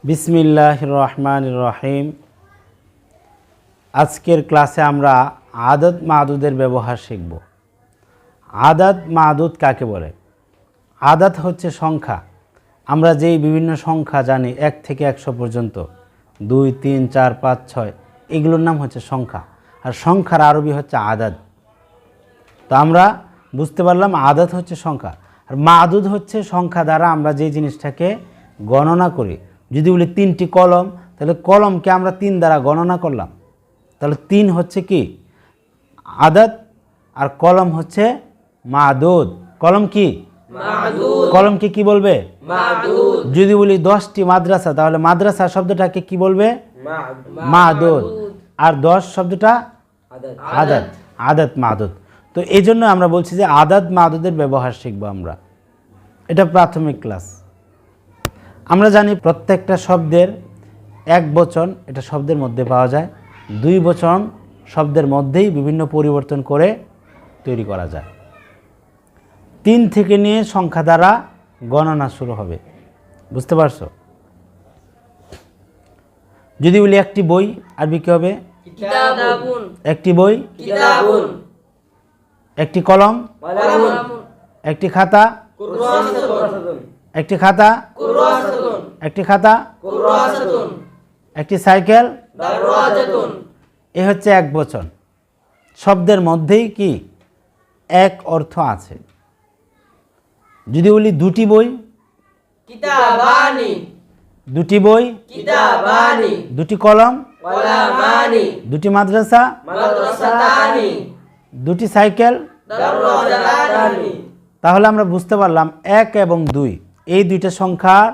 বিসমিল্লাহির রহমানির রহিম। আজকের ক্লাসে আমরা আদদ মাদুদের ব্যবহার শিখব। আদদ মাদুদ কাকে বলে? আদদ হচ্ছে সংখ্যা। আমরা যেই বিভিন্ন সংখ্যা জানি 1 থেকে 100 পর্যন্ত, 2, 3, 4, 5, 6, এগুলোর নাম হচ্ছে সংখ্যা। আর সংখ্যার আরবি হচ্ছে আদদ। তো আমরা বুঝতে পারলাম আদদ হচ্ছে সংখ্যা, আর মাদুদ হচ্ছে সংখ্যা দ্বারা আমরা যে জিনিসটাকে গণনা করি। যদি বলি 3টি কলম, তাহলে কলমকে আমরা 3 দ্বারা গণনা করলাম, তাহলে 3 হচ্ছে কি আদদ, আর কলম হচ্ছে মাদুদ। কলম কি? মাদুদ। কলমকে কি বলবে? মাদুদ। যদি বলি 10টি মাদ্রাসা, তাহলে মাদ্রাসা শব্দটাকে কি বলবে? মাদুদ। আর 10 শব্দটা আদদ। আদদ মাদুদ। তো এই জন্য আমরা বলছি যে আদদ মাদুদের ব্যবহার শিখবো আমরা। এটা প্রাথমিক ক্লাস। আমরা জানি প্রত্যেকটা শব্দের এক বচন এটা শব্দের মধ্যে পাওয়া যায়, 2 বচন শব্দের মধ্যেই বিভিন্ন পরিবর্তন করে তৈরি করা যায়। 3 থেকে নিয়ে সংখ্যা দ্বারা গণনা শুরু হবে। বুঝতে পারছো? যদি বলি একটি বই, আরবি কি হবে? কিতাবুন। একটি বই, কিতাবুন। একটি কলম, কলামুন। একটি খাতা, কুররাসাতুন। একটি খাতা, কুররাসাতুন। একটি খাতা, কুররাসাতুন। একটি সাইকেল, দারওয়াজাতুন। এই হচ্ছে এক বচন। শব্দের মধ্যেই কি এক অর্থ আছে। যদি বলি 2টি বই, কিতাবানি। 2টি বই, কিতাবানি। 2টি কলম, কলামানি। 2টি মাদ্রাসা, মাদ্রাসাতানি। 2টি সাইকেল, দারওয়াজাতানি। তাহলে আমরা বুঝতে পারলাম 1 এবং 2 এই 2টা সংখ্যার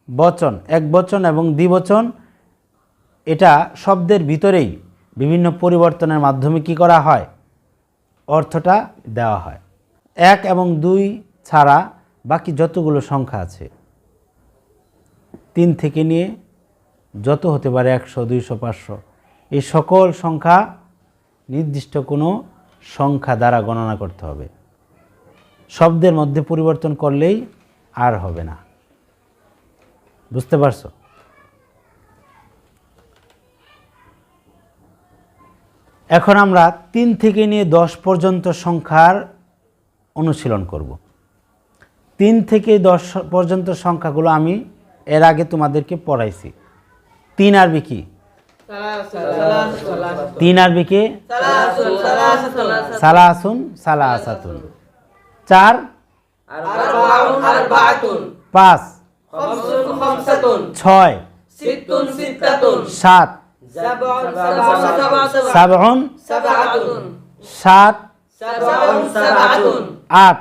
বচন, এক বচন এবং দ্বিবচন, এটা শব্দের ভিতরেই বিভিন্ন পরিবর্তনের মাধ্যমে কি করা হয়? অর্থটা দেওয়া হয়। 1 এবং 2 ছাড়া বাকি যতগুলো সংখ্যা আছে, 3 থেকে নিয়ে যত হতে পারে 100, 200, 500, এই সকল সংখ্যা নির্দিষ্ট কোনো সংখ্যা দ্বারা গণনা করতে হবে। শব্দের মধ্যে পরিবর্তন করলেই আর হবে না। বুঝতে পারছো? এখন আমরা 3 থেকে নিয়ে 10 পর্যন্ত সংখ্যার অনুশীলন করব। 3 থেকে 10 পর্যন্ত সংখ্যাগুলো আমি এর আগে তোমাদেরকে পড়াইছি। 3 আরবি কি? 3 আরবি কি? সালাসুন, সালাসাতুন। 4, 5, 6, 7, 7, 8।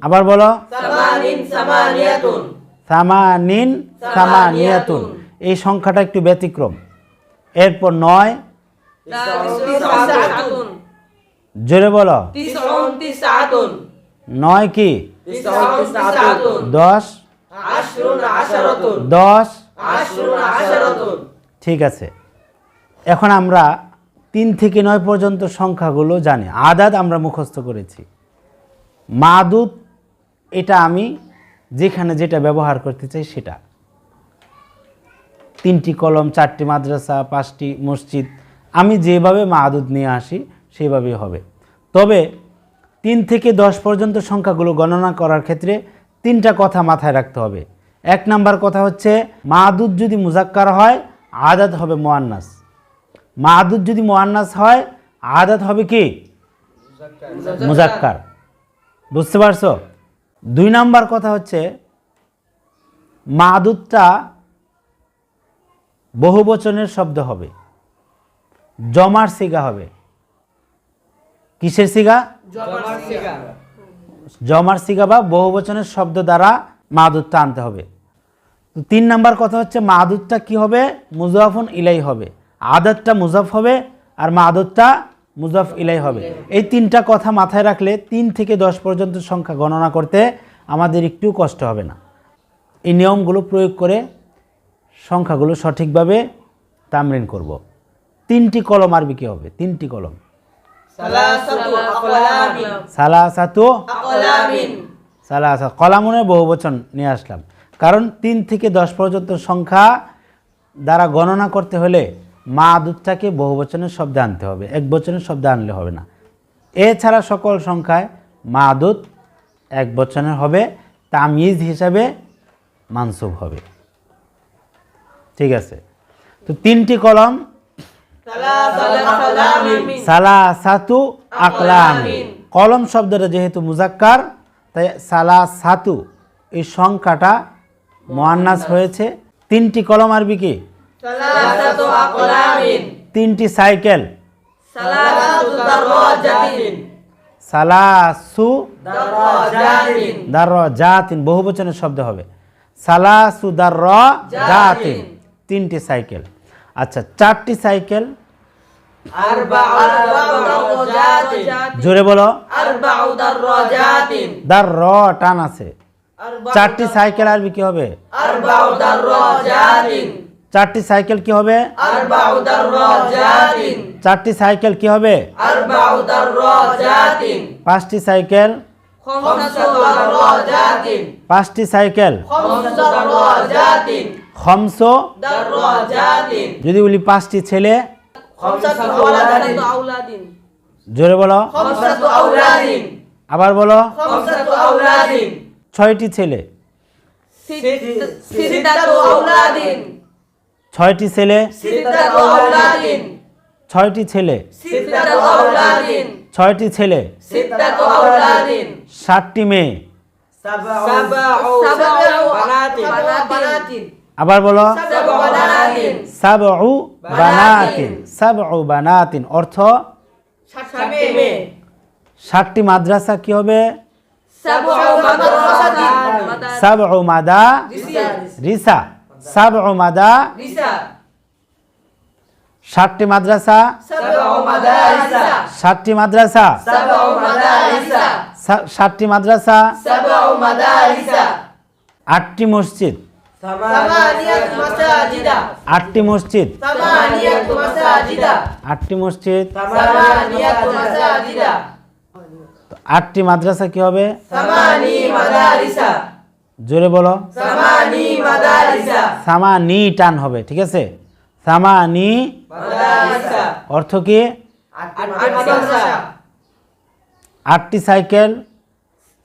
আবার বলো, সামানিন, সামানিয়াতুন। এই সংখ্যাটা একটু ব্যতিক্রম। এরপর 9, জোরে বলো, 9 কি? 10, 10। ঠিক আছে। এখন আমরা 3 থেকে 9 পর্যন্ত সংখ্যাগুলো জানি। আদাদ আমরা মুখস্থ করেছি। মাদুদ এটা আমি যেখানে যেটা ব্যবহার করতে চাই সেটা। 3টি কলম, 4টি মাদ্রাসা, 5টি মসজিদ, আমি যেভাবে মাদুদ নিয়ে আসি সেভাবেই হবে। তবে 3 থেকে 10 পর্যন্ত সংখ্যাগুলো গণনা করার ক্ষেত্রে 3টা কথা মাথায় রাখতে হবে। 1 নাম্বার কথা হচ্ছে, মাদুদ যদি মুজাক্কার হয় আদাদ হবে মুআন্নাস। মাদুদ যদি মুআন্নাস হয় আদাদ হবে কি? মুজাক্কার। বুঝতে পারছো? 2 নাম্বার কথা হচ্ছে, মাদুদটা বহুবচনের শব্দ হবে, জমার সিগা হবে। কিসের সিগা? জমার সিগা বা বহুবচনের শব্দ দ্বারা মাদুদটা আনতে হবে। 3 নাম্বার কথা হচ্ছে, মাদুদটা কি হবে? মুজাফুন ইলাই হবে। আদাদটা মুজাফ হবে আর মাদুদটা মুজাফ ইলাই হবে। এই 3টা কথা মাথায় রাখলে 3 থেকে 10 পর্যন্ত সংখ্যা গণনা করতে আমাদের একটু কষ্ট হবে না। এই নিয়মগুলো প্রয়োগ করে সংখ্যাগুলো সঠিকভাবে তামরিন করব। 3টি কলম আরবি কি হবে? 3টি কলম, সালাসাতু আকলামিন। সালাসা, কলামুনের বহুবচন নিয়ে আসলাম। কারণ 3 থেকে 10 পর্যন্ত সংখ্যা দ্বারা গণনা করতে হলে মাদুদটাকে বহুবচনের শব্দে আনতে হবে, একবচনের শব্দে আনলে হবে না। এছাড়া সকল সংখ্যায় মাদুদ একবচনের হবে, তামিজ হিসাবে মানসুব হবে। ঠিক আছে, তো 3টি কলম, সালাসাতু আকলামিন। কলম শব্দটা যেহেতু মুজাক্কার, তাই সালাসাতু এই সংখ্যাটা মুআন্নাস হয়েছে। 3টি কলম আরবি কি? সালাসাতু আকলামিন। 3টি সাইকেল, সালাসাতু দাররাজাতিন। সালাসু দাররাজাতিন। দাররাজাতিন বহুবচনের শব্দ হবে। সালাসু দাররাজাতিন 3টি সাইকেল। আচ্ছা, 4টি সাইকেল, আরবাউ দাররাজাতিন। জোরে বলো। আরবাউ দাররাজাতিন। দার র টান আছে। 4টি সাইকেল আরবি কি হবে? আরবাউ দাররাজাতিন। 4টি সাইকেল কি হবে? আরবাউ দাররাজাতিন। 4টি সাইকেল কি হবে? আরবাউ দাররাজাতিন। 5টি সাইকেল, খামসাতু দাররাজাতিন। 5টি সাইকেল, খামসু দাররাজাতিন। খমসো। দাররাজাতিন। যদি বলি 5টি ছেলে, খামসাতু আওলাদিন। জোরে বলো। খামসাতু আওলাদিন। আবার বলো। খামসাতু আওলাদিন। 6টি ছেলে, সিত্তাতু আওলাদিন। 6টি ছেলে, সিত্তাতু আওলাদিন। 6টি ছেলে, সিত্তাতু আওলাদিন। 6টি ছেলে, সিত্তাতু আওলাদিন। 7টি মেয়ে। সাবউ বানাতিন। আবার বলো। সাবউ বানাতিন। সাবউ বানাতিন। সাবউ বানাতিন অর্থ 7টি মেয়ে। 7টি মাদ্রাসা কি হবে? সাবউ মাদ্রাসাতিন। সাবউ মাদা রিসা। সাবউ মাদা, রিসা। 7টি মাদ্রাসা, সাবউ মাদারিসা। 7টি মাদ্রাসা, সাবউ মাদারিসা। 7টি মাদ্রাসা, সাবউ মাদারিসা। 8টি মসজিদ, সামানিয়াতু মাসাজিদা। 8টি মসজিদ, সামানিয়াতু মাসাজিদা। 8টি মসজিদ, সামানিয়াতু মাসাজিদা। 8টি মাদ্রাসা কি হবে? সামানি মাদারিসা। জোরে বলো। সামানি মাদারিসা। সামানি টান হবে, ঠিক আছে? সামানি মাদারিসা। অর্থ কি? 8টি মাদ্রাসা। 8টি সাইকেল,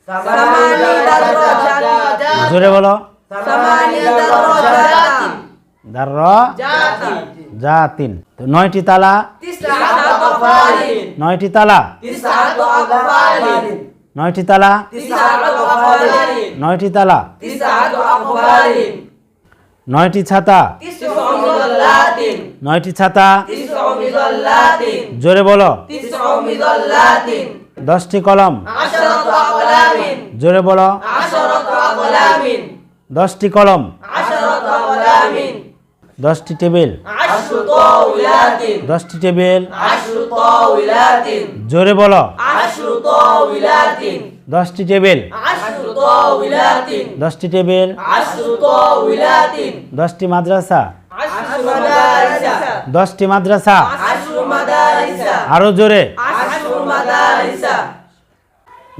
সামানি দাররাজাতিন। জোরে বলো। সামানি দাররাজাতিন। দাররাজাতিন। তো 9টি তালা, তিসআতু আফআলিন। 9টি তালা, তিসআতু আফআলিন। 9টি তালা, তিসআতু আফআলিন। 9টি তালা, তিসআতু আফআলিন। 9টি ছাতা, তিসউ মিযাল্লাতিন। 9টি ছাতা, তিসউ মিযাল্লাতিন। জোরে বলো। তিসউ মিযাল্লাতিন। 10টি কলম, আশরাতু আকলামিন। জোরে বলো। আশরাতু আকলামিন। 10টি কলম, আশরাতু আকলামিন। 10টি টেবিল, আশরু তাওিলাতিন। 10টি টেবিল, আশরু তাওিলাতিন। জোরে বলো। আশরু তাওিলাতিন। 10টি টেবিল, আশরু তাওিলাতিন। 10টি টেবিল, আশরু তাওিলাতিন। 10টি মাদ্রাসা, আশরু মাদারিসা। 10টি মাদ্রাসা, আশরু মাদারিসা। আরো জোরে। আশরু মাদারিসা।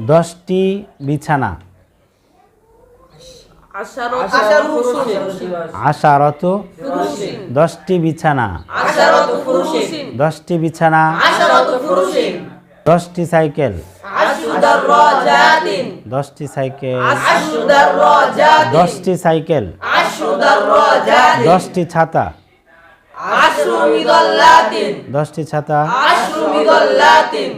10টি বিছানা, আশারু ফুরুশিন। আশারতু, ফুরুশিন। 10টি বিছানা, আশারাতু ফুরুশিন। 10টি বিছানা, আশারাতু ফুরুশিন। 10টি সাইকেল, আশরু দাররাজাতিন। 10টি সাইকেল, আশরু দাররাজাতিন। 10টি সাইকেল, আশরু দাররাজাতিন। 10টি ছাতা, আশরু মিযাল্লাতিন। 10টি ছাতা, আশরু মিযাল্লাতিন।